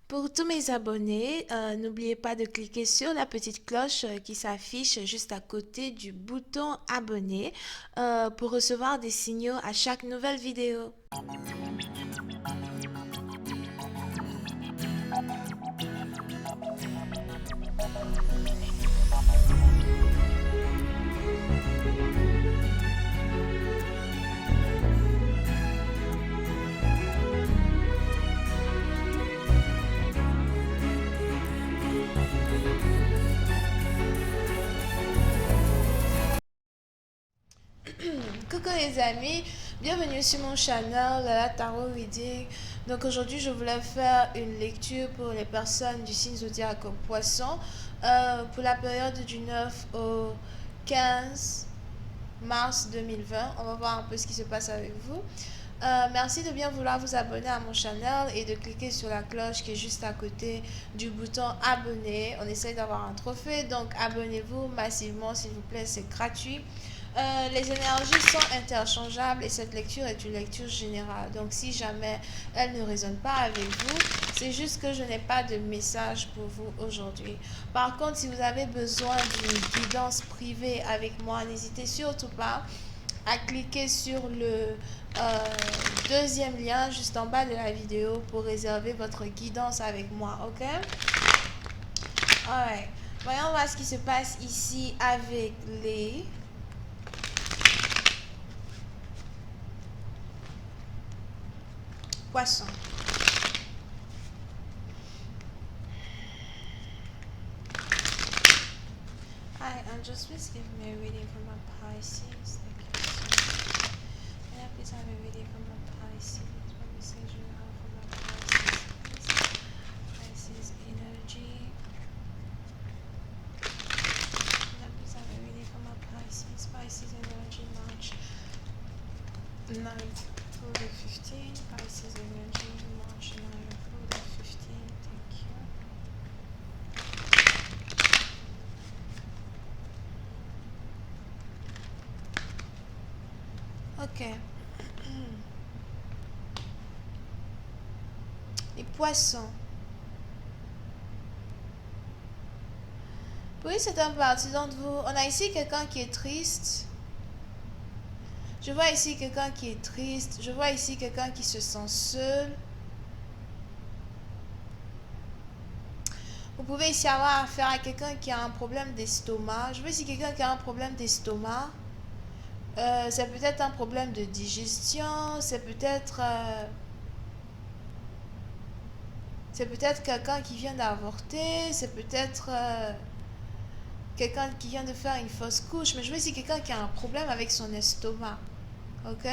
Pour tous mes abonnés, n'oubliez pas de cliquer sur la petite cloche qui s'affiche juste à côté du bouton abonner pour recevoir des signaux à chaque nouvelle vidéo. Coucou les amis, bienvenue sur mon channel la Tarot Reading. Donc aujourd'hui je voulais faire une lecture pour les personnes du signe zodiaque Poisson pour la période du 9 au 15 mars 2020. On va voir un peu ce qui se passe avec vous. Merci de bien vouloir vous abonner à mon channel et de cliquer sur la cloche qui est juste à côté du bouton abonner. On essaie d'avoir un trophée, donc abonnez-vous massivement s'il vous plaît, c'est gratuit. Les énergies sont interchangeables et cette lecture est une lecture générale. Donc si jamais elle ne résonne pas avec vous, c'est juste que je n'ai pas de message pour vous aujourd'hui. Par contre, si vous avez besoin d'une guidance privée avec moi, n'hésitez surtout pas à cliquer sur le deuxième lien juste en bas de la vidéo pour réserver votre guidance avec moi, ok? Alright. Voyons voir ce qui se passe ici avec les poissons. Hi, just please give me a reading from my Pisces. Thank you so much. Can I please have a reading from my Pisces? What message you have from my Pisces? Pisces energy. Can I please have a reading from my Pisces? Pisces energy, March 9th through the 15th. Pisces energy, March 9th through the 15th. Thank you. Ok. Les poissons. Oui, c'est un parti d'entre vous. On a ici quelqu'un qui est triste. Je vois ici quelqu'un qui est triste. Je vois ici quelqu'un qui se sent seul. Vous pouvez ici avoir affaire à quelqu'un qui a un problème d'estomac. Je vois ici quelqu'un qui a un problème d'estomac. C'est peut-être un problème de digestion. C'est peut-être quelqu'un qui vient d'avorter. C'est peut-être quelqu'un qui vient de faire une fausse couche. Mais je vois ici quelqu'un qui a un problème avec son estomac. Ok?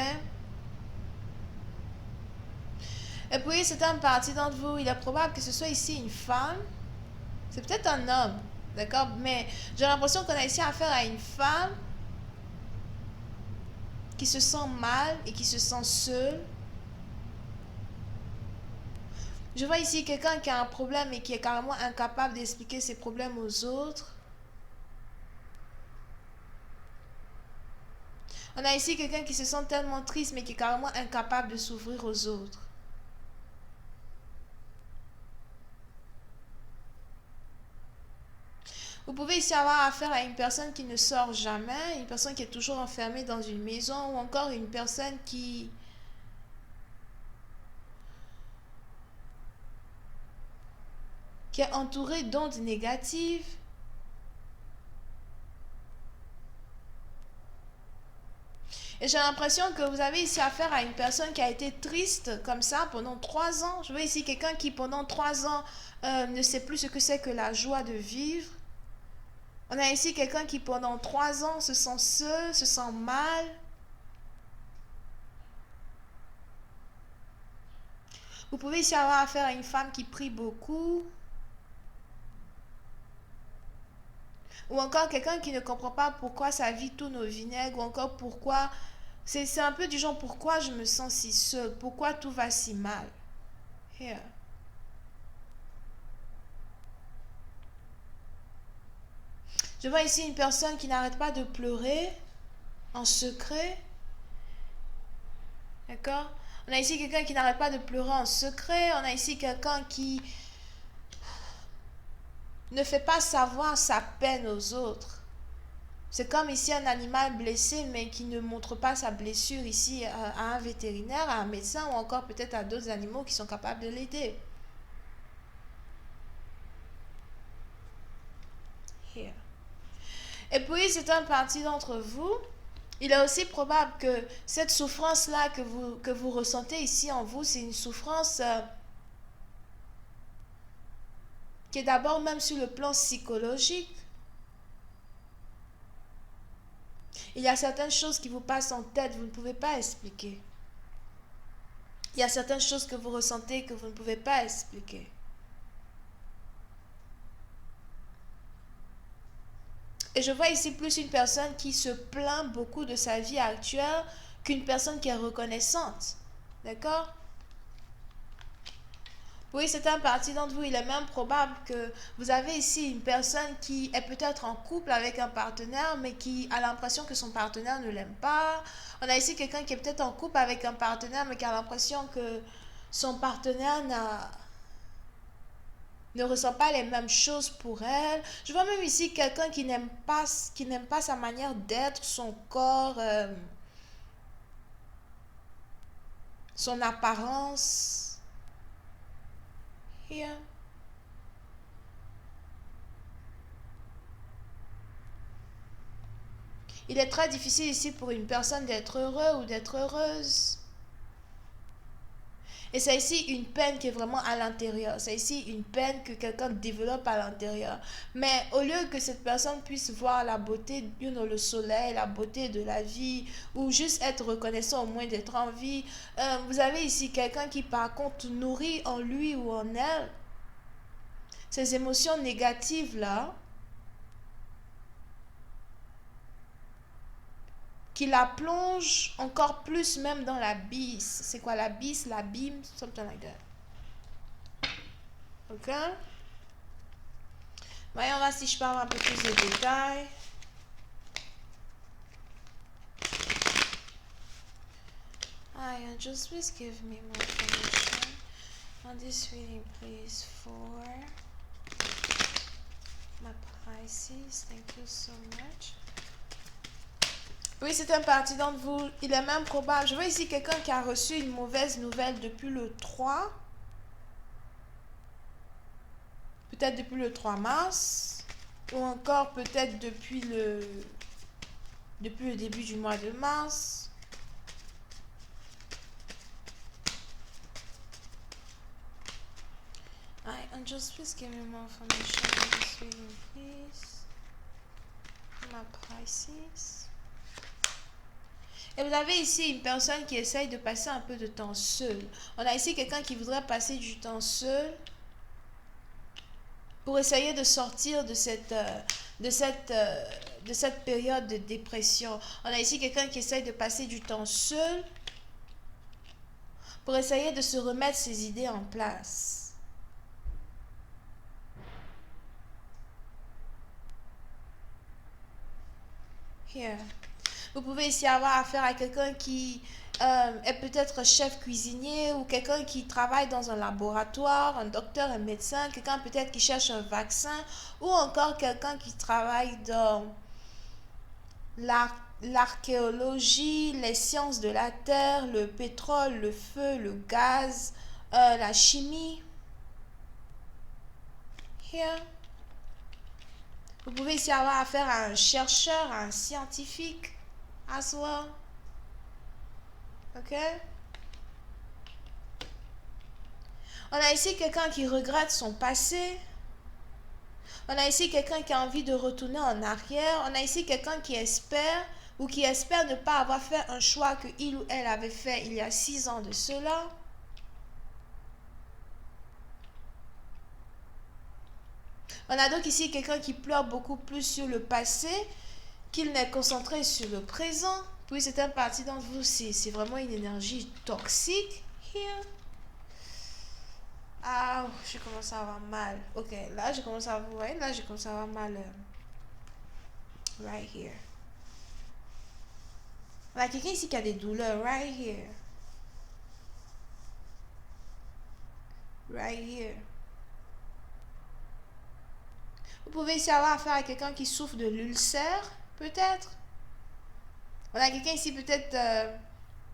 Et puis, c'est un parti d'entre vous. Il est probable que ce soit ici une femme. C'est peut-être un homme. D'accord? Mais j'ai l'impression qu'on a ici affaire à une femme qui se sent mal et qui se sent seule. Je vois ici quelqu'un qui a un problème et qui est carrément incapable d'expliquer ses problèmes aux autres. On a ici quelqu'un qui se sent tellement triste mais qui est carrément incapable de s'ouvrir aux autres. Vous pouvez ici avoir affaire à une personne qui ne sort jamais, une personne qui est toujours enfermée dans une maison ou encore une personne qui est entourée d'ondes négatives. Et j'ai l'impression que vous avez ici affaire à une personne qui a été triste comme ça pendant 3 ans. Je vois ici quelqu'un qui pendant 3 ans ne sait plus ce que c'est que la joie de vivre. On a ici quelqu'un qui pendant 3 ans se sent seul, se sent mal. Vous pouvez ici avoir affaire à une femme qui prie beaucoup. Ou encore quelqu'un qui ne comprend pas pourquoi sa vie tourne au vinaigre. Ou encore pourquoi... C'est un peu du genre pourquoi je me sens si seule. Pourquoi tout va si mal. Here. Je vois ici une personne qui n'arrête pas de pleurer en secret. D'accord? On a ici quelqu'un qui n'arrête pas de pleurer en secret. On a ici quelqu'un qui ne fait pas savoir sa peine aux autres. C'est comme ici un animal blessé mais qui ne montre pas sa blessure ici à un vétérinaire, à un médecin ou encore peut-être à d'autres animaux qui sont capables de l'aider. Here. Et puis c'est un parti d'entre vous. Il est aussi probable que cette souffrance-là que vous ressentez ici en vous, c'est une souffrance qui est d'abord même sur le plan psychologique. Il y a certaines choses qui vous passent en tête, vous ne pouvez pas expliquer. Il y a certaines choses que vous ressentez que vous ne pouvez pas expliquer. Et je vois ici plus une personne qui se plaint beaucoup de sa vie actuelle qu'une personne qui est reconnaissante. D'accord? Oui, c'est un parti d'entre vous. Il est même probable que vous avez ici une personne qui est peut-être en couple avec un partenaire, mais qui a l'impression que son partenaire ne l'aime pas. On a ici quelqu'un qui est peut-être en couple avec un partenaire, mais qui a l'impression que son partenaire ne ressent pas les mêmes choses pour elle. Je vois même ici quelqu'un qui n'aime pas sa manière d'être, son corps, son apparence. Here. Il est très difficile ici pour une personne d'être heureux ou d'être heureuse. Et c'est ici une peine qui est vraiment à l'intérieur. C'est ici une peine que quelqu'un développe à l'intérieur. Mais au lieu que cette personne puisse voir la beauté, le soleil, la beauté de la vie, ou juste être reconnaissant au moins d'être en vie, vous avez ici quelqu'un qui par contre nourrit en lui ou en elle ces émotions négatives-là, qui la plonge encore plus même dans l'abysse. C'est quoi l'abysse, l'abîme, something like that. Ok? Voyons voir si je parle un peu plus de détails. Just please give me more information on this reading, please, for my Pisces. Thank you so much. Oui, c'est un parti d'entre vous. Il est même probable. Je vois ici quelqu'un qui a reçu une mauvaise nouvelle depuis le 3. Peut-être depuis le 3 mars. Ou encore peut-être depuis le début du mois de mars. And just please give me more information on this reading, please. My Pisces. Et vous avez ici une personne qui essaye de passer un peu de temps seul. On a ici quelqu'un qui voudrait passer du temps seul pour essayer de sortir de cette période de dépression. On a ici quelqu'un qui essaye de passer du temps seul pour essayer de se remettre ses idées en place. Here. Vous pouvez ici avoir affaire à quelqu'un qui est peut-être chef cuisinier ou quelqu'un qui travaille dans un laboratoire, un docteur, un médecin, quelqu'un peut-être qui cherche un vaccin ou encore quelqu'un qui travaille dans l'archéologie, les sciences de la terre, le pétrole, le feu, le gaz, la chimie. Here. Vous pouvez ici avoir affaire à un chercheur, à un scientifique as well. Ok? On a ici quelqu'un qui regrette son passé. On a ici quelqu'un qui a envie de retourner en arrière. On a ici quelqu'un qui espère ou qui espère ne pas avoir fait un choix que il ou elle avait fait il y a 6 ans de cela. On a donc ici quelqu'un qui pleure beaucoup plus sur le passé qu'il n'est concentré sur le présent. Puis c'est un parti d'entre vous, c'est vraiment une énergie toxique. Here. Ah, je commence à avoir mal. Ok, là je commence à avoir, ouais, là je commence à avoir mal. Right here. Il y a quelqu'un ici qui a des douleurs. Right here. Right here. Vous pouvez ici avoir affaire à quelqu'un qui souffre de l'ulcère, peut-être. On a quelqu'un ici peut-être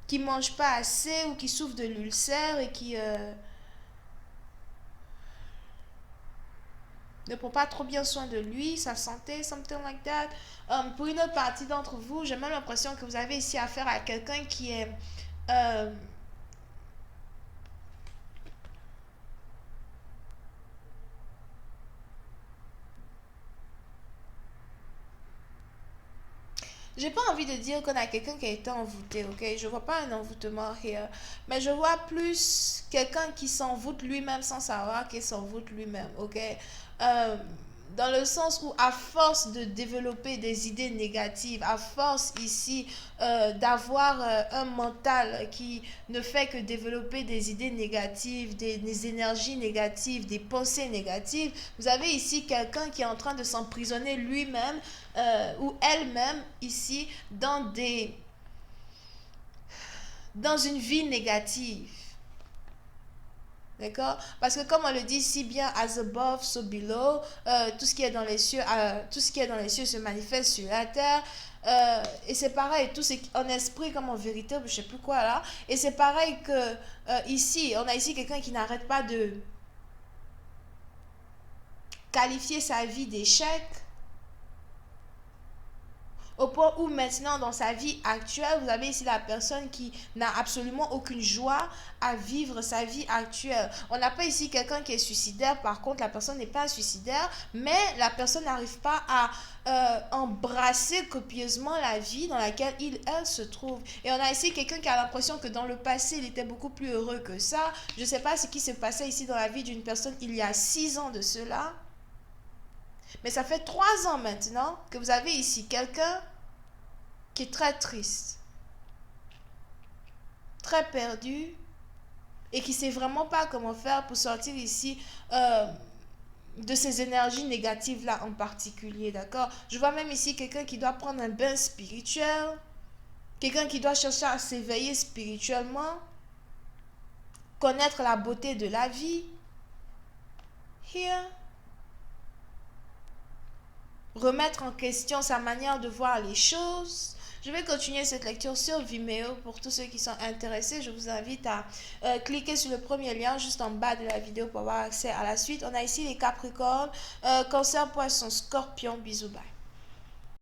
qui mange pas assez ou qui souffre de l'ulcère et qui ne prend pas trop bien soin de lui, sa santé, something like that. Pour une autre partie d'entre vous, j'ai même l'impression que vous avez ici affaire à quelqu'un qui est euh, j'ai pas envie de dire qu'on a quelqu'un qui a été envoûté, ok? Je vois pas un envoûtement here. Mais je vois plus quelqu'un qui s'envoûte lui-même sans savoir qu'il s'envoûte lui-même, ok? Euh, Dans le sens où, à force de développer des idées négatives, à force ici d'avoir un mental qui ne fait que développer des idées négatives, des énergies négatives, des pensées négatives, vous avez ici quelqu'un qui est en train de s'emprisonner lui-même ou elle-même ici dans une vie négative. D'accord? Parce que comme on le dit si bien, as above, so below, tout ce qui est dans les cieux, tout ce qui est dans les cieux se manifeste sur la terre. Et c'est pareil, tout c'est en esprit comme en vérité, je sais plus quoi là. Et c'est pareil que ici, on a ici quelqu'un qui n'arrête pas de qualifier sa vie d'échec. Au point où maintenant, dans sa vie actuelle, vous avez ici la personne qui n'a absolument aucune joie à vivre sa vie actuelle. On n'a pas ici quelqu'un qui est suicidaire, par contre, la personne n'est pas suicidaire, mais la personne n'arrive pas à embrasser copieusement la vie dans laquelle elle se trouve. Et on a ici quelqu'un qui a l'impression que dans le passé, il était beaucoup plus heureux que ça. Je ne sais pas ce qui s'est passé ici dans la vie d'une personne il y a 6 ans de cela. Mais ça fait 3 ans maintenant que vous avez ici quelqu'un qui est très triste, très perdu et qui ne sait vraiment pas comment faire pour sortir ici de ces énergies négatives là en particulier, d'accord? Je vois même ici quelqu'un qui doit prendre un bain spirituel, quelqu'un qui doit chercher à s'éveiller spirituellement, connaître la beauté de la vie. Here. Remettre en question sa manière de voir les choses. Je vais continuer cette lecture sur Vimeo pour tous ceux qui sont intéressés. Je vous invite à cliquer sur le premier lien juste en bas de la vidéo pour avoir accès à la suite. On a ici les Capricornes, Cancer, Poisson, Scorpion. Bisous, bye.